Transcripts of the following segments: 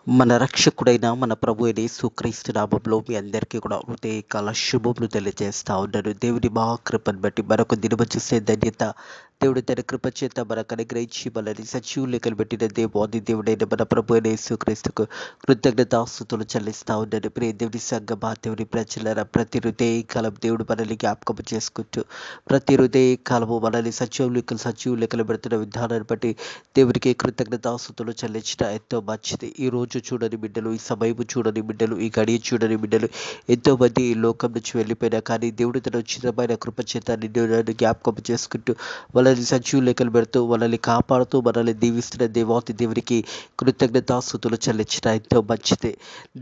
మన రక్షకుడైన మన ప్రభు అయిన యేసుక్రీస్తు నామములో మీ అందరికీ కూడా హృదయకాల శుభములు తెలియజేస్తా ఉన్నాను. దేవుని మహాకృపను బట్టి మరొక దినము చూసే ధన్యత దేవుడు తన కృప చేత మనకు అనుగ్రహించి మనని సజీవులు లెక్కలు పెట్టిన దేవాది దేవుడైన మన ప్రభు అయిన యేసుక్రీస్తుకు కృతజ్ఞతాస్తుతులు చెల్లిస్తా ఉన్నాను. ప్రియ దేవుని సంగమా, దేవుని ప్రజలరా, ప్రతి హృదయకాలం దేవుడు మనల్ని జ్ఞాపకం చేసుకుంటూ ప్రతి హృదయకాలము మనల్ని సజీవులు లెక్కలు పెడుతున్న విధానాన్ని బట్టి దేవునికి కృతజ్ఞతాస్తుతులు చెల్లించడం ఎంతో మంచిది. ఈ రోజు చూడని బిడ్డలు, ఈ సమయము చూడని బిడ్డలు, ఈ గడియ చూడని బిడ్డలు ఎంతో మంది ఈ లోకం నుంచి వెళ్ళిపోయినా కానీ దేవుడు తన ఉచితమైన కృప చేత నిన్ను జ్ఞాపకం చేసుకుంటూ వాళ్ళని సజీవ లెక్కలు పెడుతూ వాళ్ళని కాపాడుతూ మనల్ని దీవిస్తున్న దేవాతి దేవునికి కృతజ్ఞతాస్తుతులు చెల్లించడం ఎంతో మంచిది.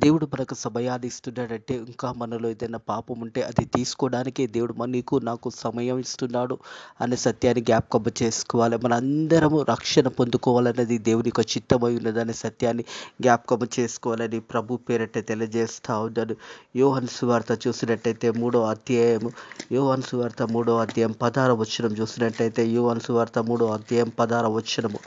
దేవుడు మనకు సమయాన్ని ఇస్తున్నాడంటే ఇంకా మనలో ఏదైనా పాపం ఉంటే అది తీసుకోవడానికే దేవుడు నీకు నాకు సమయం ఇస్తున్నాడు అనే సత్యాన్ని జ్ఞాపకం చేసుకోవాలి. మన అందరము రక్షణ పొందుకోవాలన్నది దేవుని యొక్క చిత్తమై ఉన్నదనే సత్యాన్ని జ్ఞాపకం చేసుకోవాలని ప్రభు పేరట తెలియజేస్తా ఉన్నాను. యోహాను సువార్త చూసినట్టయితే 3వ అధ్యాయము, యోహాను సువార్త 3వ అధ్యాయం 16వ వచనం చూసినట్టయితే యోహాను సువార్త 3వ అధ్యాయం 16వ వచనము.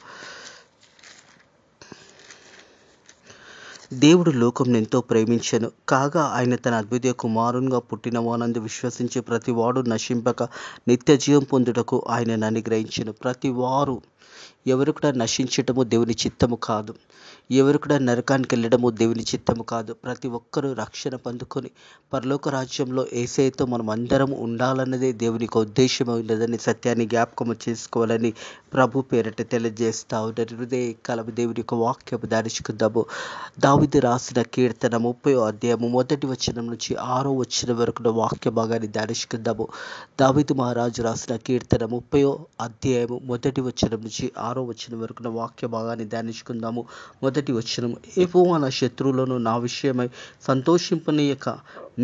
దేవుడు లోకంను ఎంతో ప్రేమించెను కాగా ఆయన తన అద్వితీయ కుమారునిగా పుట్టినవానందు విశ్వసించి ప్రతివాడు నశింపక నిత్య జీవం పొందుటకు ఆయనను అనుగ్రహించెను. ప్రతివారు ఎవరు కూడా నశించటము దేవుని చిత్తము కాదు, ఎవరు కూడా నరకానికి వెళ్ళడము దేవుని చిత్తము కాదు. ప్రతి ఒక్కరూ రక్షణ పొందుకొని పరలోక రాజ్యంలో యేసయ్యతో మనం అందరం ఉండాలన్నదే దేవుని యొక్క ఉద్దేశం ఉన్నదని సత్యాన్ని జ్ఞాపకం చేసుకోవాలని ప్రభు పేరట తెలియజేస్తా ఉన్నారు. హృదయ కాలం దేవుని యొక్క వాక్యము ధ్యానించుకుందాము. దావీదు రాసిన కీర్తన 30వ అధ్యాయము 1వ వచనం నుంచి 6వ వచనం వరకు వాక్య భాగాన్ని ధ్యానించుకుందాము. దావీదు మహారాజు రాసిన కీర్తన 30వ అధ్యాయము 1వ వచనం నుంచి 6వ వచనం వరకు వాక్య భాగాన్ని ధ్యానించుకుందాము. 1వ వచనం. యెహోవా నా శత్రువులను నా విషయమై సంతోషింపనీయక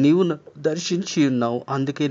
నీవు దర్శించి ఉన్నావు, అందుకే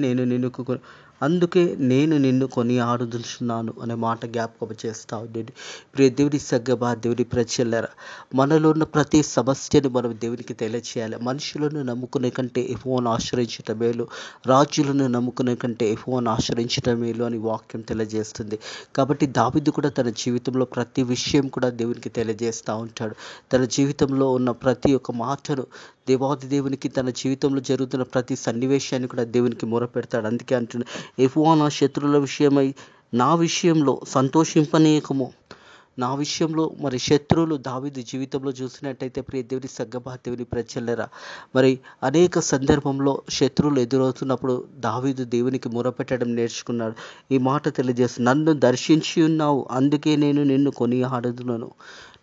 నేను నిన్ను కొనియాడుచున్నాను అనే మాట జ్ఞాపకం చేస్తా ఉండేది. ప్రియ దేవుని సంగమా, దేవుని ప్రజలారా, మనలో ఉన్న ప్రతి సమస్యను మనం దేవునికి తెలియచేయాలి. మనుషులను నమ్ముకునే కంటే యెహోవాను ఆశ్రయించటం మేలు, రాజులను నమ్ముకునే కంటే యెహోవాను ఆశ్రయించటం మేలు అని వాక్యం తెలియజేస్తుంది. కాబట్టి దావీదు కూడా తన జీవితంలో ప్రతి విషయం కూడా దేవునికి తెలియజేస్తూ ఉంటాడు. తన జీవితంలో ఉన్న ప్రతి ఒక్క మాటను దేవాది దేవునికి, తన జీవితంలో జరుగుతున్న ప్రతి సన్నివేశాన్ని కూడా దేవునికి మొరపెడతాడు. అందుకే అంటున్నా, యెహోవా నా శత్రువుల విషయమై నా విషయంలో సంతోషింపనీయకము. నా విషయంలో మరి శత్రువులు దావీదు జీవితంలో చూసినట్టయితే ప్రియ దేవుని సంగమా, దేవుని ప్రజలరా, మరి అనేక సందర్భంలో శత్రువులు ఎదురవుతున్నప్పుడు దావీదు దేవునికి మొరపెట్టడం నేర్చుకున్నాడు. ఈ మాట తెలియజేస్తూ, నన్ను దర్శించి ఉన్నావు, అందుకే నేను నిన్ను కొనియాడుదును.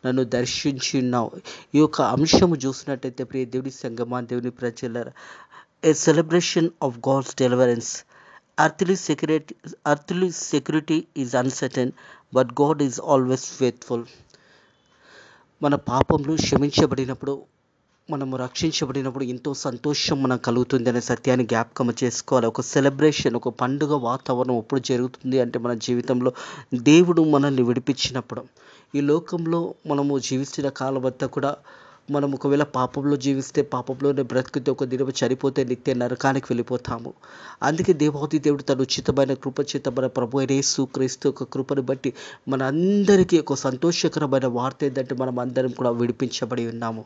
నన్ను దర్శించి ఉన్నావు. ఈ యొక్క అంశము చూసినట్టయితే ప్రియ దేవుని సంగమా, దేవుని ప్రజలరా, a celebration of God's deliverance. Earthly security is uncertain, but God is always faithful. మన పాపములు క్షమించబడినప్పుడు, మనము రక్షించబడినప్పుడు ఎంతో సంతోషం మనకు కలుగుతుంది అనే సత్యాన్ని జ్ఞాపకం చేసుకోవాలి. ఒక సెలబ్రేషన్, ఒక పండుగ వాతావరణం ఎప్పుడు జరుగుతుంది అంటే మన జీవితంలో దేవుడు మనల్ని విడిపించినప్పుడు. ఈ లోకంలో మనము జీవిస్తున్న కాలం అంతా కూడా మనం ఒకవేళ పాపంలో జీవిస్తే, పాపంలోనే బ్రతికితే, ఒక దినం చనిపోతే నిత్య నరకానికి వెళ్ళిపోతాము. అందుకే దేవాది దేవుడు తన ఉచితమైన కృప చేత మన ప్రభు అయిన యేసుక్రీస్తు ఒక కృపను బట్టి మన అందరికీ ఒక సంతోషకరమైన వార్త ఏంటంటే మనం అందరం కూడా విడిపించబడి ఉన్నాము.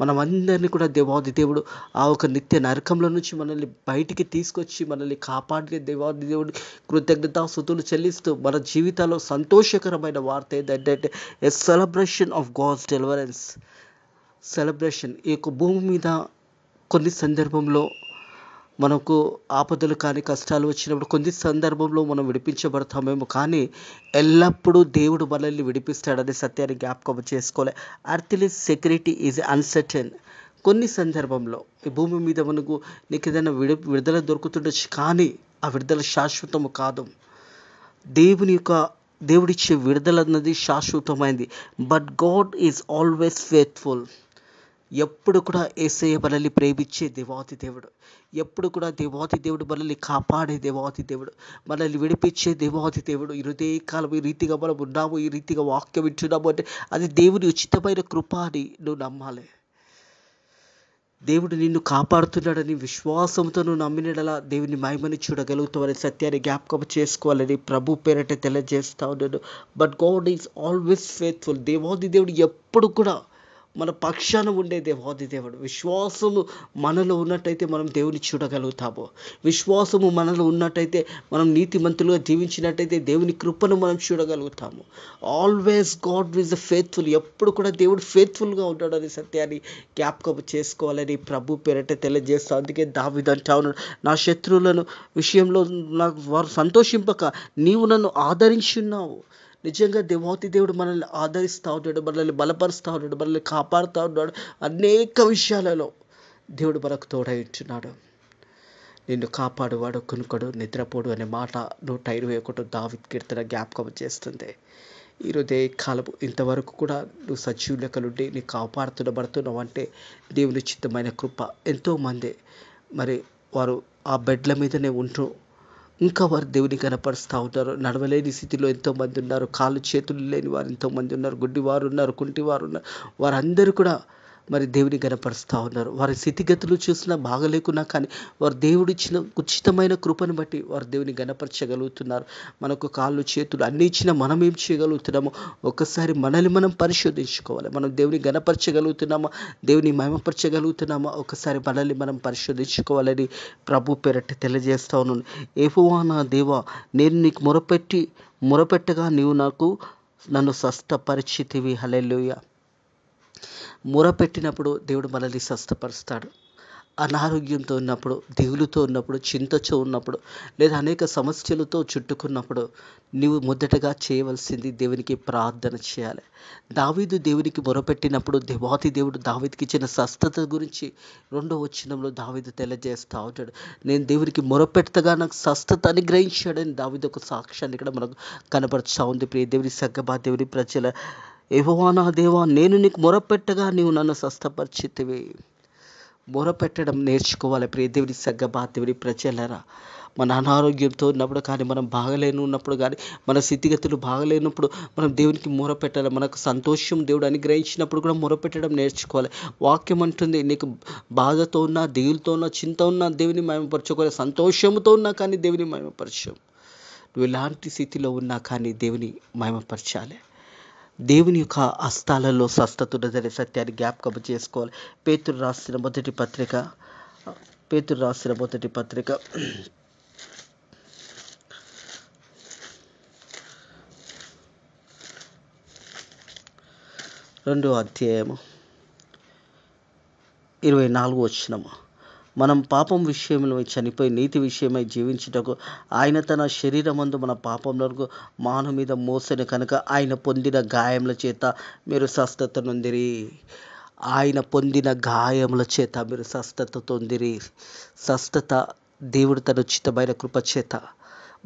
మనం అందరినీ కూడా దేవాది దేవుడు ఆ ఒక నిత్య నరకంలో నుంచి మనల్ని బయటికి తీసుకొచ్చి మనల్ని కాపాడిన దేవాది దేవుడు కృతజ్ఞతాస్తుతులు చెల్లిస్తూ మన జీవితాల్లో సంతోషకరమైన వార్త ఏంటంటే a celebration of God's deliverance. Celebration. ఈ యొక్క భూమి మీద కొన్ని సందర్భంలో మనకు ఆపదలు కానీ కష్టాలు వచ్చినప్పుడు కొన్ని సందర్భంలో మనం విడిపించబడతామేమో, కానీ ఎల్లప్పుడూ దేవుడు మనల్ని విడిపిస్తాడనే సత్యాన్ని జ్ఞాపకం చేసుకోవాలి. Earthly security is uncertain. కొన్ని సందర్భంలో ఈ భూమి మీద నీకు ఏదైనా విడుదల దొరుకుతుండొచ్చు, కానీ ఆ విడుదల శాశ్వతము కాదు. దేవుడిచ్చే విడుదల అన్నది శాశ్వతమైంది. But God is always faithful. ఎప్పుడు కూడా యేసయ్య మనల్ని ప్రేమించే దేవాతి దేవుడు, ఎప్పుడు కూడా దేవాతి దేవుడు మనల్ని కాపాడే దేవాతి దేవుడు, మనల్ని విడిపించే దేవాతి దేవుడు. ఈ హృదయకాలం ఈ రీతిగా మనం ఉన్నాము, ఈ రీతిగా వాక్యం వింటున్నాము అంటే అది దేవుని ఉచితమైన కృప అని నువ్వు నమ్మాలి. దేవుడు నిన్ను కాపాడుతున్నాడని విశ్వాసంతో నువ్వు నమ్మినలా దేవుని మహిమని చూడగలుగుతావనే సత్యాన్ని జ్ఞాపకం చేసుకోవాలని ప్రభు పేరట తెలియజేస్తా ఉన్నాను. But God is always faithful. దేవాది దేవుడు ఎప్పుడు కూడా మన పక్షాన ఉండే దేవాది దేవుడు. విశ్వాసము మనలో ఉన్నట్టయితే మనం దేవుని చూడగలుగుతాము. విశ్వాసము మనలో ఉన్నట్టయితే మనం నీతిమంతులుగా జీవించినట్టయితే దేవుని కృపను మనం చూడగలుగుతాము. Always God is faithful. ఎప్పుడు కూడా దేవుడు ఫెయిత్ఫుల్గా ఉంటాడని సత్యాన్ని జ్ఞాపకం చేసుకోవాలని ప్రభు పేరట తెలియజేస్తాం. అందుకే దావీదు అంటా ఉన్నాడు, నా శత్రువులను విషయంలో నాకు వారు సంతోషింపక నీవు నన్ను ఆదరించున్నావు. నిజంగా దేవాతి దేవుడు మనల్ని ఆదరిస్తూ ఉంటాడు, మనల్ని బలపరుస్తూ ఉంటాడు, మనల్ని కాపాడుతూ ఉన్నాడు. అనేక విషయాలలో దేవుడు మనకు తోడై ఉంటున్నాడు. నిన్ను కాపాడువాడు కునుకడు నిద్రపోడు అనే మాట 121 దావీదు కీర్తన జ్ఞాపకం చేస్తుంది. ఈరోజే కాలము ఇంతవరకు కూడా నువ్వు సజీవ లెక్కలుండి నీ కాపాడుతున్నబడుతున్నావు అంటే దేవుని చిత్తమైన కృప. ఎంతోమంది మరి వారు ఆ బెడ్ల మీదనే ఉంటూ ఇంకా వారు దేవుని కనపరుస్తూ ఉంటారు. నడవలేని స్థితిలో ఎంతోమంది ఉన్నారు, కాళ్ళు చేతులు లేని వారు ఎంతోమంది ఉన్నారు, గుడ్డివారు ఉన్నారు, కుంటివారు ఉన్నారు. వారందరూ కూడా మరి దేవుని కనపరుస్తూ ఉన్నారు. వారి స్థితిగతులు చూసినా బాగలేకున్నా కానీ వారు దేవుడిచ్చిన ఉచితమైన కృపను బట్టి వారు దేవుని గణపరచగలుగుతున్నారు. మనకు కాళ్ళు చేతులు అన్నీ ఇచ్చినా మనం ఏం చేయగలుగుతున్నామో ఒక్కసారి మనల్ని మనం పరిశోధించుకోవాలి. మనం దేవుని గణపరచగలుగుతున్నామా, దేవుని మహిమపరచగలుగుతున్నామా, ఒకసారి మనల్ని మనం పరిశోధించుకోవాలని ప్రభు పేరట తెలియజేస్తా ఉన్నాను. యెహోవా నా దేవా, నేను నీకు మొరపెట్టగా నీవు నన్ను స్వస్థపరిచితివి. హల్లెలూయా. మొరపెట్టినప్పుడు దేవుడు మనల్ని స్వస్థపరుస్తాడు. అనారోగ్యంతో ఉన్నప్పుడు, దిగులుతో ఉన్నప్పుడు, చింతతో ఉన్నప్పుడు, లేదా అనేక సమస్యలతో చుట్టుకున్నప్పుడు నీవు మొదటగా చేయవలసింది దేవునికి ప్రార్థన చేయాలి. దావీదు దేవునికి మొరపెట్టినప్పుడు దేవాతి దేవుడు దావీదుకి ఇచ్చిన స్వస్థత గురించి 2వ వచనంలో దావీదు తెలియజేస్తూ ఉంటాడు. నేను దేవునికి మొరపెట్టగా నాకు స్వస్థత అనుగ్రహించాడని దావీదు ఒక సాక్ష్యాన్ని ఇక్కడ మనకు కనపరుస్తూ ఉంది. ప్రియ దేవుని సగ్గబా దేవుని ప్రజల, యెహోవా నా దేవా, నేను నీకు మొరపెట్టగా నీవు నన్ను స్వస్థపరిచితివి. మొరపెట్టడం నేర్చుకోవాలి. ప్రియ దేవుని సగ్గబా దేవుని ప్రజలరా, మన అనారోగ్యంతో ఉన్నప్పుడు కానీ, మనం ఉన్నప్పుడు కానీ, మన స్థితిగతులు బాగలేనప్పుడు మనం దేవునికి మొరపెట్టాలి. మనకు సంతోషం దేవుడు అనుగ్రహించినప్పుడు కూడా మొరపెట్టడం నేర్చుకోవాలి. వాక్యం అంటుంది, నీకు బాధతో ఉన్నా, దిగులుతో ఉన్నా, చింత ఉన్నా దేవుని మహిమపరచుకోవాలి. సంతోషంతో ఉన్నా కానీ దేవుని మహిమపరచు. నువ్వు ఎలాంటి స్థితిలో ఉన్నా కానీ దేవుని మహిమపరచాలి. దేవుని యొక్క హస్తాలలో స్వస్థత ఉన్నదనే సత్యాన్ని జ్ఞాపకం చేసుకోవాలి. పేతురు రాసిన మొదటి పత్రిక 2వ అధ్యాయము 24వ వచనము. మనం పాపం విషయంలో చనిపోయి నీతి విషయమై జీవించుటకు ఆయన తన శరీరమందు మన పాపములకు మాను మీద మోసెను కనుక ఆయన పొందిన గాయముల చేత మీరు స్వస్థత నొందిరి. ఆయన పొందిన గాయముల చేత మీరు స్వస్థత పొందిరి. స్వస్థత దేవుడు తన ఉచితమైన కృప చేత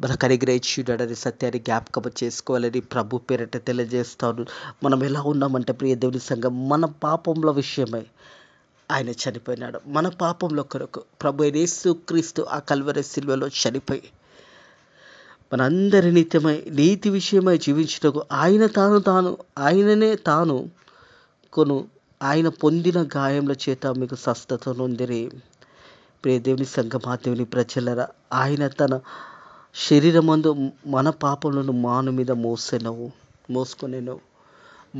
మనకు అనుగ్రహించున్నాడని సత్యాన్ని జ్ఞాపకం చేసుకోవాలని ప్రభు పేరట తెలియజేస్తాను. మనం ఎలా ఉన్నామంటే ప్రియ దేవుని సంఘం, మన పాపముల విషయమై ఆయన చనిపోయినాడు. మన పాపంలో కొరకు ప్రభు యేసుక్రీస్తు ఆ కల్వరి శిలువలో చనిపోయి మనందరి నిత్యమై నీతి విషయమై జీవించుటకు ఆయననే తాను ఆయన పొందిన గాయముల చేత మీకు స్వస్థత నొందిరి. ప్రియ దేవుని సంఘమా దేవుని ప్రజలరా, ఆయన తన శరీరమందు మన పాపములను మాను మీద మోసుకొనెను.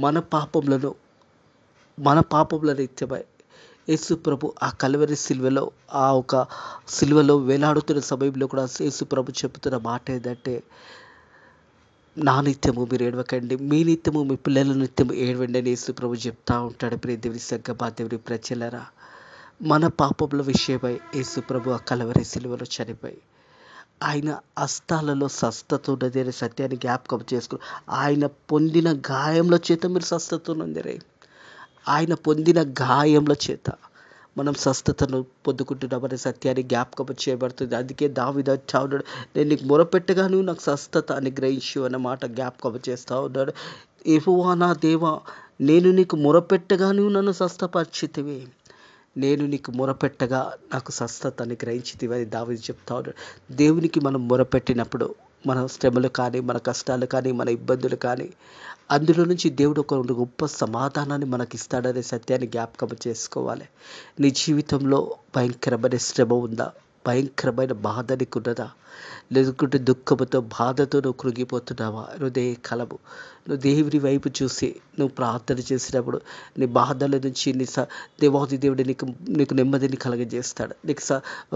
మన పాపముల నిత్యమై యేసు ప్రభు ఆ కల్వరి సిలువలో వేలాడుతున్న సమయంలో కూడా యేసు ప్రభు చెబుతున్న మాట ఏంటంటే, నా నిత్యము మీరు ఏడవకండి, మీ నిత్యము మీ పిల్లల నిత్యము ఏడవండి అని యేసు ప్రభు చెప్తా ఉంటాడు. ప్రియ దేవుని సంఘమా దేవుని ప్రజలరా, మన పాపముల విషయమై యేసు ప్రభు ఆ కల్వరి సిలువలో చనిపోయి ఆయన హస్తాలలో స్వస్థత ఉన్నది అనే సత్యాన్ని జ్ఞాపకం చేసుకుని ఆయన పొందిన గాయముల చేత మీరు స్వస్థత నొందిరి. ఆయన పొందిన గాయముల చేత మనం స్వస్థతను పొందుకుంటున్నామనే సత్యాన్ని జ్ఞాపకం చేయబడుతుంది. అందుకే దావీదు అంటా ఉన్నాడు, నేను నీకు మొరపెట్టగా నువ్వు నాకు స్వస్థత అనుగ్రహించు అన్నమాట జ్ఞాపకం చేస్తూ ఉన్నాడు. యెహోవా నా దేవా, నేను నీకు మొరపెట్టగా నువ్వు నన్ను స్వస్థపరిచితివి. నేను నీకు మొరపెట్టగా నాకు స్వస్థత అనుగ్రహించితివి అని దావీదు చెప్తా ఉన్నాడు. దేవునికి మనం మొరపెట్టినప్పుడు మన శ్రమలు కానీ, మన కష్టాలు కానీ, మన ఇబ్బందులు కానీ, అందులో నుంచి దేవుడు ఒక గొప్ప సమాధానాన్ని మనకి ఇస్తాడనే సత్యాన్ని జ్ఞాపకం చేసుకోవాలి. నీ జీవితంలో భయంకరమైన శ్రమ ఉందా? భయంకరమైన బాధ నీకున్నదా? లేకుంటే దుఃఖముతో బాధతో నువ్వు కృంగిపోతున్నావా? హృదయ కలము నువ్వు దేవుని వైపు చూసి నువ్వు ప్రార్థన చేసినప్పుడు నీ బాధల నుంచి దేవాది దేవుడు నీకు నీకు నెమ్మదిని కలగజేస్తాడు.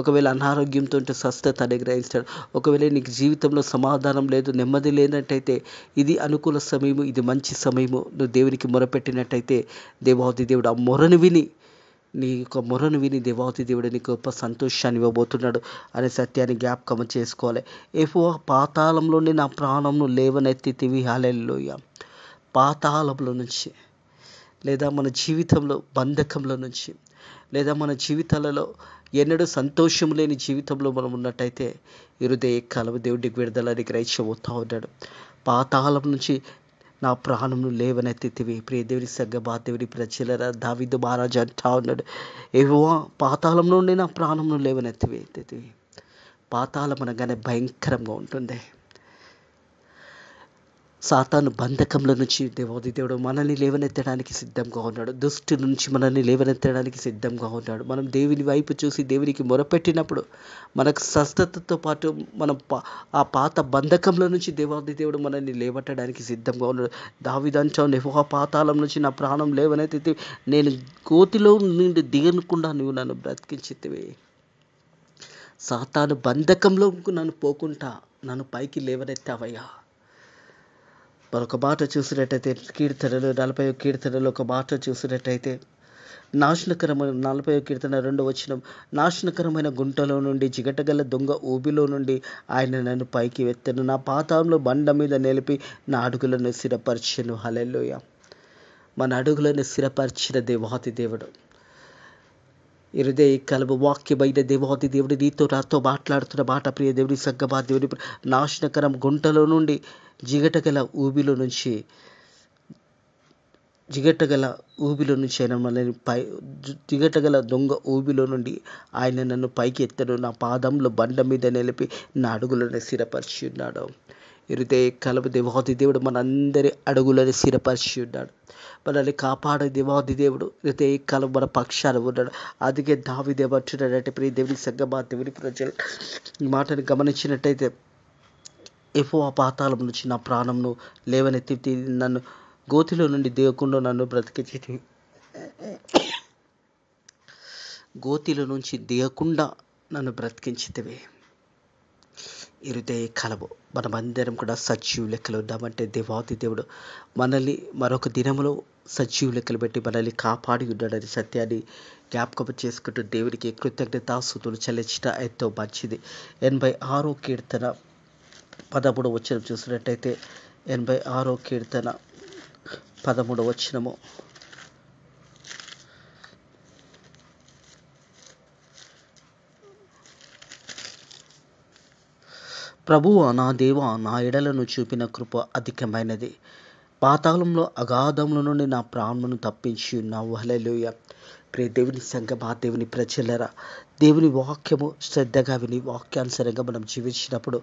ఒకవేళ అనారోగ్యంతో ఉంటే స్వస్థత అనుగ్రహిస్తాడు. ఒకవేళ నీకు జీవితంలో సమాధానం లేదు, నెమ్మది లేనట్టయితే ఇది అనుకూల సమయము, ఇది మంచి సమయము. నువ్వు దేవునికి మొరపెట్టినట్టయితే దేవాది దేవుడు ఆ మొరను విని నీ యొక్క మొరను విని దేవాతి దేవుడు నీకు గొప్ప సంతోషాన్ని ఇవ్వబోతున్నాడు అనే సత్యాన్ని జ్ఞాపకం చేసుకోవాలి. యెహోవా పాతాళంలోని నా ప్రాణంను లేవనెత్తితివి. హల్లెలూయా. పాతాళంలో నుంచి లేదా మన జీవితంలో బంధకంలో నుంచి లేదా మన జీవితాలలో ఎన్నడూ సంతోషం లేని జీవితంలో మనం ఉన్నట్టయితే హృదయ కలవ దేవుడికి విడుదలని గ్రహించబోతా ఉన్నాడు. పాతాళం నుంచి నా ప్రాణంను లేవనెత్తితివి. ప్రియ దేవుని సంగమా, దేవుని ప్రజలరా, దావీదు మహారాజు అంటా ఉన్నాడు, యెహోవా పాతాళం నుండి నా ప్రాణంను లేవనెత్తివి. పాతాళం అనగానే భయంకరంగా ఉంటుంది. సాతాను బంధకంలో నుంచి దేవాది దేవుడు మనల్ని లేవనెత్తడానికి సిద్ధంగా ఉన్నాడు. దుష్టి నుంచి మనల్ని లేవనెత్తడానికి సిద్ధంగా ఉన్నాడు. మనం దేవుని వైపు చూసి దేవునికి మొరపెట్టినప్పుడు మనకు స్వస్థతతో పాటు మనం ఆ పాత బంధకంలో నుంచి దేవాది దేవుడు మనల్ని లేవట్టడానికి సిద్ధంగా ఉన్నాడు. దావీదు అంటాడు, యెహోవా పాతాళం నుంచి నా ప్రాణం లేవనెత్తితివి, నేను గోతిలో నుండి దిగనకుండా నువ్వు నన్ను బ్రతికించితివి. సాతాను బంధకంలో నన్ను పోకుండా నన్ను పైకి లేవనెత్తావయ్యా. మరొక మాట చూసినట్టయితే కీర్తనలు 40వ కీర్తనలో ఒక మాట చూసినట్టయితే నాశనకరమైన 40వ కీర్తన 2వ వచనం, నాశనకరమైన గుంటలో నుండి జిగటగల దొంగ ఊబిలో నుండి ఆయన నన్ను పైకి ఎత్తెను, నా పాతాళంలో బండ మీద నిలిపి నా అడుగులను స్థిరపరచెను. హల్లెలూయా. మన అడుగులను స్థిరపరిచిన దేవాతి దేవుడు, హృదయ కలము వాక్యమైన దేవాది దేవుడు నీతో నాతో మాట్లాడుతున్న మాట. ప్రియ దేవుని సంగమా, దేవుని నాశనకరం గుంటలో నుండి జిగటగల ఊబిలో నుంచి ఆయన మనల్ని జిగటగల దొంగ ఊబిలో నుండి ఆయన నన్ను పైకి ఎత్తను, నా పాదంలో బండ మీద నిలిపి నా అడుగులను స్థిరపరిచి ఉన్నాడు. హృదయ కలము దేవాది దేవుడు మనందరి అడుగులను స్థిరపరిచి ఉన్నాడు. మనల్ని కాపాడే దేవాది దేవుడు హృదయ కలము మన పక్షాన ఉన్నాడు. అందుకే దావీదు ఏమంటున్నాడంటే, ప్రియ దేవుని సంగమా, దేవుని ప్రజలు ఈ మాటను గమనించినట్టయితే, యెహోవా పాతాళం నుంచి నా ప్రాణంను లేవనెత్తి నన్ను గోతిలో నుండి దిగకుండా నన్ను బ్రతికించితివి. గోతిలో నుంచి దిగకుండా నన్ను బ్రతికించితివి. హృదయ కలము మనమందరం కూడా సజీవ లెక్కలు ఉన్నామంటే దేవాది దేవుడు మనల్ని మరొక దినములో సజీవ లెక్కలు పెట్టి మనల్ని కాపాడి ఉన్నాడని సత్యాన్ని జ్ఞాపకం చేసుకుంటూ దేవునికి కృతజ్ఞతాస్తుతులు చెల్లించడం ఎంతో మంచిది. 86వ కీర్తన 13వ వచనం చూసినట్టయితే 86వ కీర్తన 13వ వచనము, ప్రభువా నా దేవా, నా ఎడలను చూపిన కృప అధికమైనది, పాతాళంలో అగాధముల నుండి నా ప్రాణమును తప్పించి ఉన్నావు. హల్లెలూయా. ప్రియ దేవుని సంగమా, దేవుని ప్రజలరా, దేవుని వాక్యము శ్రద్ధగా విని వాక్యానుసారంగా మనం జీవించినప్పుడు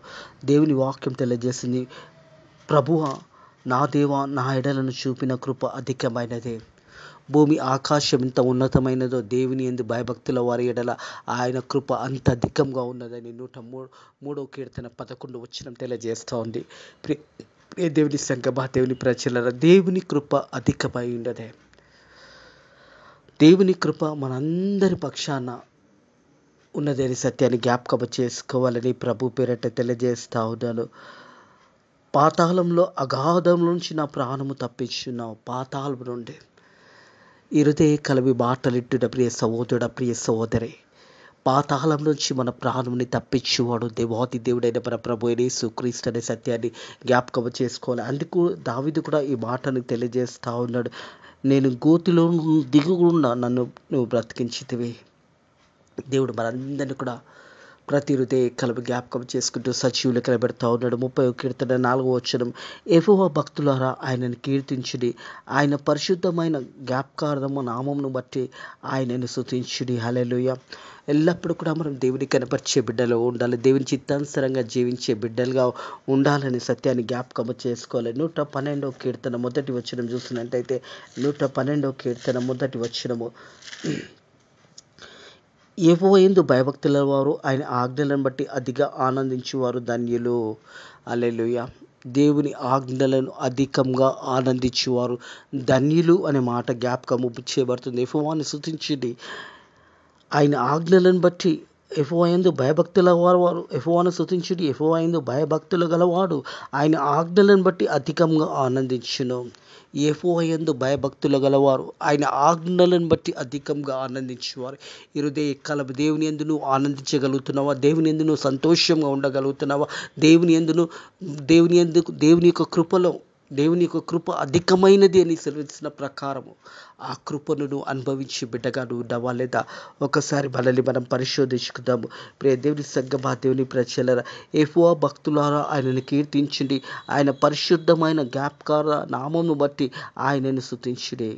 దేవుని వాక్యం తెలియజేసింది, ప్రభువా నా దేవా, నా ఎడలను చూపిన కృప అధికమైనది. భూమి ఆకాశం ఎంత ఉన్నతమైనదో దేవుని యందు భయభక్తుల వారి ఎడల ఆయన కృప అంత అధికంగా ఉన్నదని 103వ కీర్తన 11వ వచనం తెలియజేస్తూ ఉంది. ప్రియ దేవుని సంగమా, దేవుని ప్రజలరా, దేవుని కృప అధికమై ఉన్నదే. దేవుని కృప మనందరి పక్షాన ఉన్నదని సత్యాన్ని జ్ఞాపకం చేసుకోవాలని ప్రభు పేరట తెలియజేస్తా ఉన్నాను. పాతాళంలో అగాధం నుంచి నా ప్రాణము తప్పించున్నావు. పాతాళం నుండి హృదయ కలవి మాటలిట్టున్న ప్రియ సహోదరుడ, ప్రియ సహోదరి, పాతాళం నుంచి మన ప్రాణంని తప్పించేవాడు దేవాది దేవుడైన మన ప్రభు యేసుక్రీస్తు అనే సత్యాన్ని జ్ఞాపకం చేసుకోవాలి. అందుకు దావీదు కూడా ఈ మాటను తెలియజేస్తూ ఉన్నాడు, నేను గోతిలో దిగుకుండా నన్ను నువ్వు బ్రతికించితివి. దేవుడు మనందరినీ కూడా ప్రతి హృదయ కలప జ్ఞాపకం చేసుకుంటూ సజీవులు కనబెడతా ఉన్నాడు. 30వ కీర్తన 4వ వచనం, యెహోవా భక్తులారా ఆయనను కీర్తించుడి, ఆయన పరిశుద్ధమైన జ్ఞాపకార్థము నామమును బట్టి ఆయనను స్తుతించుడి. హల్లెలూయా. ఎల్లప్పుడూ కూడా మనం దేవుని కనపరిచే బిడ్డలు ఉండాలి, దేవుని చిత్తానుసారంగా జీవించే బిడ్డలుగా ఉండాలని సత్యాన్ని జ్ఞాపకం చేసుకోవాలి. 112వ కీర్తన 1వ వచనం చూసినట్టయితే 112వ కీర్తన 1వ వచనము, యెహోవా యందు భయభక్తుల వారు ఆయన ఆజ్ఞలను బట్టి అతిగా ఆనందించువారు ధన్యులు. హల్లెలూయా. దేవుని ఆజ్ఞలను అధికంగా ఆనందించువారు ధన్యులు అనే మాట జ్ఞాపకము చేయబడుతుంది. యెహోవాను స్తుతించండి. ఆయన ఆజ్ఞలను బట్టి యెహోవా యందు భయభక్తుల వారు యెహోవాను స్తుతించుడి. యెహోవా యందు భయభక్తులు గలవాడు ఆయన ఆజ్ఞలను బట్టి అధికంగా ఆనందించును. యెహోవా యందు భయభక్తులు గలవారు ఆయన ఆజ్ఞలను బట్టి అధికంగా ఆనందించేవారు. ఈ హృదయకాలపు దేవుని యందు నువ్వు ఆనందించగలుగుతున్నావా? దేవుని యందు నువ్వు సంతోషంగా ఉండగలుగుతున్నావా? దేవుని యొక్క కృపలో దేవుని యొక్క కృప అధికమైనది అని సెలవిచ్చిన ప్రకారము ఆ కృపను నువ్వు అనుభవించి బిడ్డగా నువ్వు ఉండవా లేదా? ఒకసారి మనల్ని మనం పరిశోధించుకుందాము. ప్రియ దేవుని సంగమా, దేవుని ప్రజలారా, యెహోవా భక్తులారా ఆయనను కీర్తించండి. ఆయన పరిశుద్ధమైన జ్ఞాపకాల నామమును బట్టి ఆయనను స్తుతించుడి.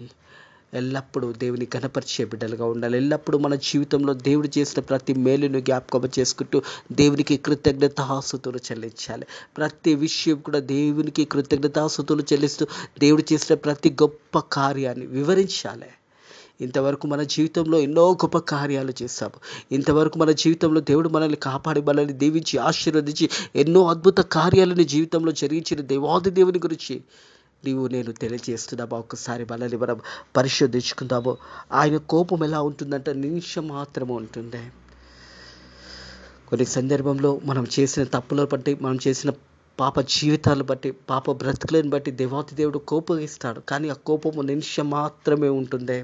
ఎల్లప్పుడూ దేవుని కనపరిచే బిడ్డలుగా ఉండాలి. ఎల్లప్పుడూ మన జీవితంలో దేవుడు చేసిన ప్రతి మేలును జ్ఞాపకం చేసుకుంటూ దేవునికి కృతజ్ఞతాస్తుతులు చెల్లించాలి. ప్రతి విషయం కూడా దేవునికి కృతజ్ఞతాస్తుతులు చెల్లిస్తూ దేవుడు చేసిన ప్రతి గొప్ప కార్యాన్ని వివరించాలి. ఇంతవరకు మన జీవితంలో ఎన్నో గొప్ప కార్యాలు చేశాము. ఇంతవరకు మన జీవితంలో దేవుడు మనల్ని కాపాడి మనల్ని దీవించి ఆశీర్వదించి ఎన్నో అద్భుత కార్యాలను జీవితంలో జరిగించిన దేవాది దేవుని గురించి నీవు నేను తెలియజేస్తున్నామా? ఒక్కసారి మనల్ని మనం పరిశోధించుకుందాము. ఆయన కోపం ఎలా ఉంటుందంటే నిమిషం మాత్రమే ఉంటుంది. కొన్ని సందర్భంలో మనం చేసిన తప్పులను బట్టి, మనం చేసిన పాప జీవితాలను బట్టి, పాప బ్రతుకులను బట్టి దేవాతి దేవుడు కోపగిస్తాడు. కానీ ఆ కోపము నిమిషం మాత్రమే ఉంటుంది.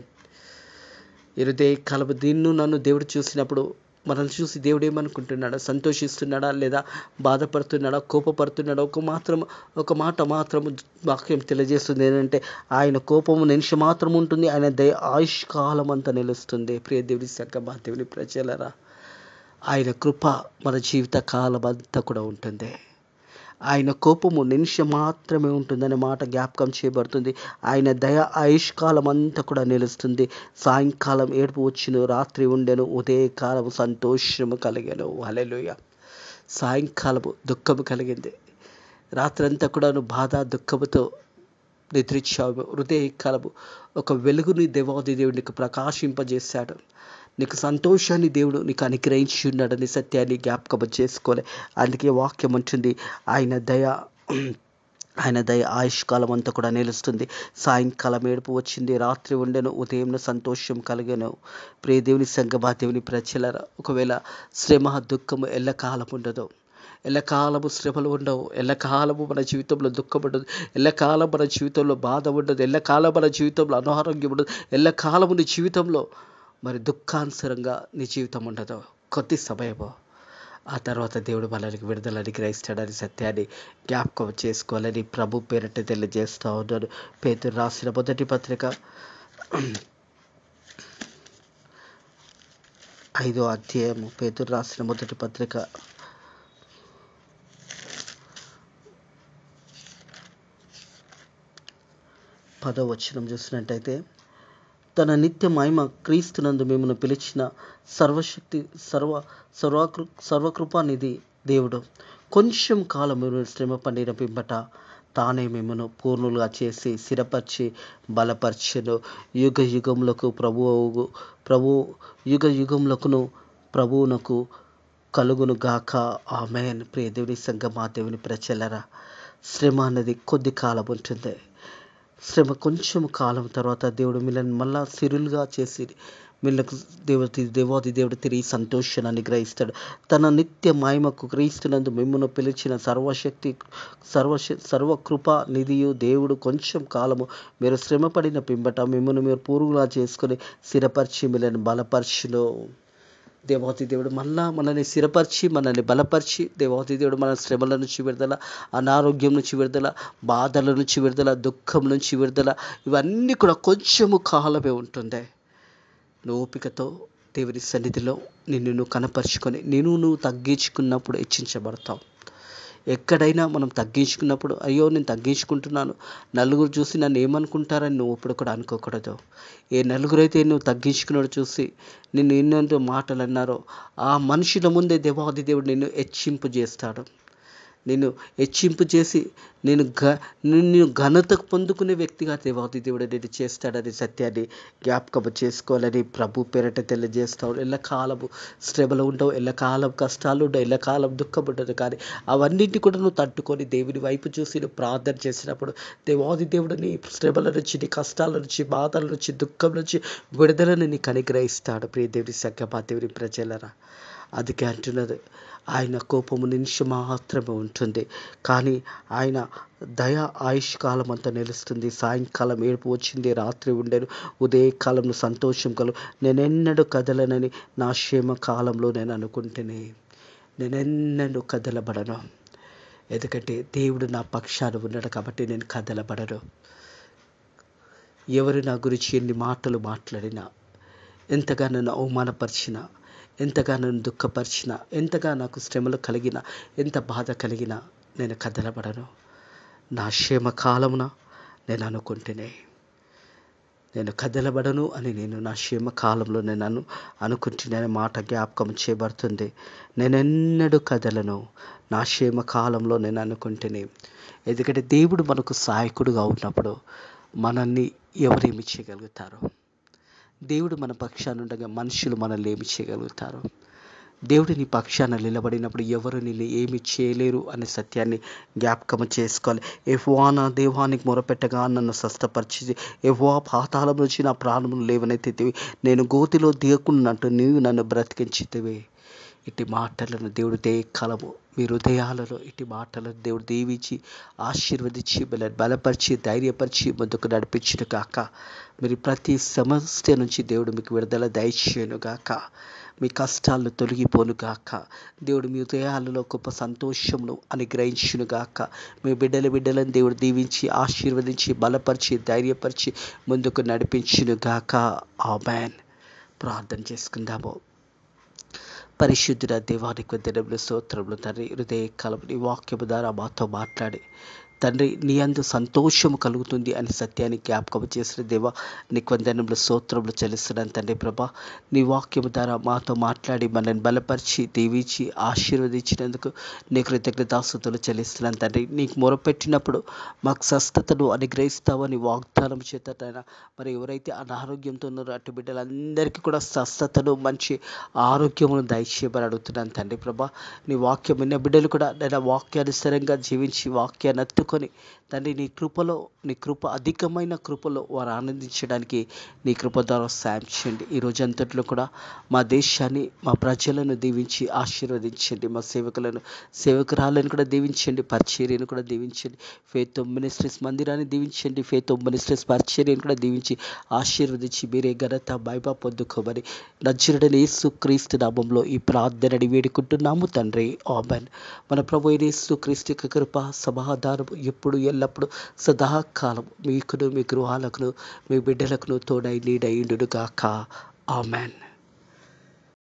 హృదయ కలపు దీన్ని నన్ను దేవుడు చూసినప్పుడు మనల్ని చూసి దేవుడు ఏమనుకుంటున్నాడా? సంతోషిస్తున్నాడా లేదా బాధపడుతున్నాడా, కోపపడుతున్నాడా? ఒక మాట మాత్రము వాక్యం తెలియజేస్తుంది ఏంటంటే ఆయన కోపము నిమిషం మాత్రం ఉంటుంది, ఆయన దయ ఆయుష్కాలం అంతా నిలుస్తుంది. ప్రియ దేవుని సంగమా, దేవుని ప్రజలారా, ఆయన కృప మన జీవిత కాలం అంతా కూడా ఉంటుంది. ఆయన కోపము నిమిషం మాత్రమే ఉంటుందనే మాట జ్ఞాపకం చేయబడుతుంది. ఆయన దయ ఆయుష్కాలం అంతా కూడా నిలుస్తుంది. సాయంకాలం ఏడుపు వచ్చును, రాత్రి ఉండెను, ఉదయకాలము సంతోషము కలిగెను. హల్లెలూయా. సాయంకాలము దుఃఖము కలిగింది, రాత్రంతా కూడా నువ్వు బాధ దుఃఖముతో నిద్రించావు. హృదయకాలము ఒక వెలుగుని దేవాది దేవుడు నీకు ప్రకాశింపజేశాడు. నీకు సంతోషాన్ని దేవుడు నీకు అనుగ్రహించి ఉన్నాడని సత్యాన్ని జ్ఞాపకం చేసుకోలే. అందుకే వాక్యం అంటుంది ఆయన దయ ఆయుష్కాలం అంతా కూడా నిలుస్తుంది. సాయంకాలం ఏడుపు వచ్చింది, రాత్రి ఉండెను, ఉదయం సంతోషం కలిగెను. ప్రియ దేవుని సంగమా, దేవుని ప్రజలారా, ఒకవేళ శ్రమ దుఃఖము ఎల్లకాలం ఉండదు. ఎల్లకాలము శ్రమలు ఉండవు. ఎల్లకాలము మన జీవితంలో దుఃఖం ఉండదు. ఎల్లకాలం మన జీవితంలో బాధ ఉండదు. ఎల్లకాలం మన జీవితంలో అనారోగ్యం ఉండదు. ఎల్లకాలము నీ జీవితంలో మరి దుఃఖానుసరంగా నీ జీవితం ఉండదు. కొద్ది సమయము ఆ తర్వాత దేవుడు మనల్ని విడుదల అనుగ్రహిస్తాడని సత్యాన్ని జ్ఞాపకం చేసుకోవాలని ప్రభు పేరట తెలియజేస్తూ ఉన్నాను. పేతురు రాసిన మొదటి పత్రిక 5వ అధ్యాయము. పేతురు రాసిన మొదటి పత్రిక 10వ వచనం చూసినట్టయితే, తన నిత్య మహిమ క్రీస్తునందు మిమ్మల్ని పిలిచిన సర్వకృపానిధి దేవుడు కొంచెం కాలం మీరు శ్రమ పండిన పిమ్మట తానే మిమ్మను పూర్ణులుగా చేసి స్థిరపరిచి బలపరచెను. యుగ యుగములకును ప్రభువునకు కలుగును గాక. ఆమేన్. ప్రియ దేవుని సంగమా, దేవుని ప్రజలారా, శ్రమ అన్నది కొద్ది కాలం ఉంటుంది. శ్రమ కొంచెం కాలం తర్వాత దేవుడు మిమ్మల్ని మళ్ళా సిరులుగా చేసి వీళ్ళకు దేవాది దేవుడు తిరిగి సంతోషాన్ని అనుగ్రహిస్తాడు. తన నిత్య మహిమకు క్రీస్తునందు మిమ్మల్ని పిలిచిన సర్వకృప నిధియు దేవుడు కొంచెం కాలము మీరు శ్రమపడిన పిమ్మట మిమ్మల్ని మీరు పూర్వులా చేసుకొని స్థిరపరిచి మిమ్మల్ని బలపరచును. దేవాతి దేవుడు మళ్ళా మనల్ని స్థిరపరిచి మనల్ని బలపరిచి, దేవాతి దేవుడు మన శ్రమల నుంచి విడుదల, అనారోగ్యం నుంచి విడుదల, బాధల నుంచి విడుదల, దుఃఖం నుంచి విడుదల, ఇవన్నీ కూడా కొంచెము కాలమే ఉంటుంది. నువ్వు ఓపికతో దేవుని సన్నిధిలో నువ్వు కనపరుచుకొని నువ్వు తగ్గించుకున్నప్పుడు హెచ్చించబడతావు. ఎక్కడైనా మనం తగ్గించుకున్నప్పుడు అయ్యో నేను తగ్గించుకుంటున్నాను, నలుగురు చూసి నన్ను ఏమనుకుంటారని నువ్వు ఇప్పుడు కూడా అనుకోకూడదు. ఏ నలుగురైతే నువ్వు తగ్గించుకున్నాడు చూసి నిన్ను ఎన్నెంతో మాటలు అన్నారో ఆ మనుషుల ముందే దేవాది దేవుడు నిన్ను హెచ్చింపు చేస్తాడు. నిన్ను హెచ్చింపు చేసి నిన్ను ఘనత పొందుకునే వ్యక్తిగా దేవాది దేవుడు నేను చేస్తాడని సత్యాన్ని జ్ఞాపకం చేసుకోవాలని ప్రభు పేరట తెలియజేస్తాడు. ఎల్లకాలము శ్రమలు ఉండవు, ఎల్లకాలం కష్టాలు ఉండవు, ఎల్లకాలం దుఃఖం ఉండదు. కానీ అవన్నింటి కూడా నువ్వు తట్టుకొని దేవుని వైపు చూసి నువ్వు ప్రార్థన చేసినప్పుడు దేవాది దేవుడు నీ శ్రమల నుంచి, నీ కష్టాల నుంచి, బాధల నుంచి, దుఃఖం నుంచి విడుదలను నీకు అనుగ్రహిస్తాడు. ప్రియ దేవుని సంగమా, దేవుని ప్రజలరా, అందుకే అంటున్నది, ఆయన కోపము నిమిషం మాత్రమే ఉంటుంది, కానీ ఆయన దయ ఆయుష్కాలం అంతా నిలుస్తుంది. సాయంకాలం ఏడుపు వచ్చింది, రాత్రి ఉండేను, ఉదయకాలంలో సంతోషం కలు. నేనెన్నడూ కదలనని నా క్షేమ కాలంలో నేను అనుకుంటేనే నేనెన్నడూ కదలబడను. ఎందుకంటే దేవుడు నా పక్షాన ఉన్నాడు కాబట్టి నేను కదలబడను. ఎవరు నా గురించి ఎన్ని మాటలు మాట్లాడినా, ఎంతగా నన్ను అవమానపరిచినా, ఎంతగా నన్ను దుఃఖపరిచినా, ఎంతగా నాకు శ్రమలు కలిగినా, ఎంత బాధ కలిగినా నేను కదలబడను. నా క్షేమ కాలమున నేను అనుకుంటేనే నేను కదలబడను అని నేను నా క్షేమ కాలంలో నేను అనుకుంటున్నాను మాట జ్ఞాపకం చేయబడుతుంది. నేనెన్నడూ కదలను, నా క్షేమ కాలంలో నేను అనుకుంటేనే. ఎందుకంటే దేవుడు మనకు సహాయకుడుగా ఉన్నప్పుడు మనల్ని ఎవరేమి చేయగలుగుతారు? దేవుడు మన పక్షాన ఉండగా మనుషులు మనల్ని ఏమి చేయగలుగుతారు? దేవుడు నీ పక్షాన నిలబడినప్పుడు ఎవరు నిన్ను ఏమి చేయలేరు అనే సత్యాన్ని జ్ఞాపకం చేసుకోవాలి. యెహోవా నా దేవానికి మొరపెట్టగా నన్ను స్వస్థపరిచి, యెహోవా పాతాళం నుంచి నా ప్రాణమును లేవనెత్తితివి, నేను గోతిలో దిగకున్నట్టు నీవు నన్ను బ్రతికించితివి. ఇటు మాటలను దేవుడు కాలము మీ హృదయాలలో ఇటు మాటలను దేవుడు దీవించి ఆశీర్వదించి బలపరిచి ధైర్యపరిచి ముందుకు నడిపించును గాక. మీరు ప్రతి సమస్య నుంచి దేవుడు మీకు విడుదల దయచేయును గాక. మీ కష్టాలను తొలగిపోను గాక. దేవుడు మీ హృదయాలలో గొప్ప సంతోషమును అనుగ్రహించును గాక. మీ బిడ్డలను దేవుడు దీవించి ఆశీర్వదించి బలపరిచి ధైర్యపరిచి ముందుకు నడిపించును గాక. ఆమేన్. ప్రార్థన చేసుకుందాము. పరిశుద్ధుడ దేవానికి వందనములు, స్తోత్రములు తండ్రి. హృదయకాలం నీ వాక్యము ద్వారా మాతో మాట్లాడి తండ్రి నీ అందు సంతోషము కలుగుతుంది అని సత్యాన్ని జ్ఞాపకం చేసిన దేవా నీకు వందనములు, స్తోత్రములు చెల్లిస్తున్నాను తండ్రి. ప్రభా, నీ వాక్యము ద్వారా మాతో మాట్లాడి మనల్ని బలపరిచి దీవించి ఆశీర్వదించినందుకు నీ కృతజ్ఞతాస్తుతులు చెల్లిస్తున్నాను తండ్రి. నీకు మొరపెట్టినప్పుడు మాకు స్వస్థతను అనుగ్రహిస్తావని వాగ్దానం చేతటైనా మరి ఎవరైతే అనారోగ్యంతో ఉన్నారో అటు బిడ్డలందరికీ కూడా స్వస్థతను మంచి ఆరోగ్యమును దయచేయమని అడుగుతున్నాను తండ్రి. ప్రభా, నీ వాక్యం విన్న బిడ్డలు కూడా నేను వాక్యానుసారంగా జీవించి వాక్యాన్ని అత్తుకొని తండ్రి నీ కృప అధికమైన కృపలో వారు ఆనందించడానికి నీ కృప ద్వారా సాయం చేయండి. ఈ రోజంతట్లో కూడా మా దేశాన్ని, మా ప్రజలను దీవించి ఆశీర్వదించండి. మా సేవకురాలను కూడా దీవించండి. పరిచర్యను కూడా దీవించండి. ఫెయిత్ మినిస్ట్రీస్ మందిరాన్ని దీవించండి. ఫెయిత్ మినిస్ట్రీస్ పరిచర్యను కూడా దీవించి ఆశీర్వదించి మీరే ఘనత మహిమ పొందుకోమని నజరుడైన యేసుక్రీస్తు నామములో ఈ ప్రార్థనని వేడుకుంటున్నాము తండ్రి. ఆమేన్. మన ప్రభు యేసుక్రీస్తు యొక్క కృప సమాధానం ఎప్పుడు ఎల్లప్పుడు సదాకాలం మీకును, మీ గృహాలకును, మీ బిడ్డలకును తోడై నీడై ఉండును గాక. ఆమేన్.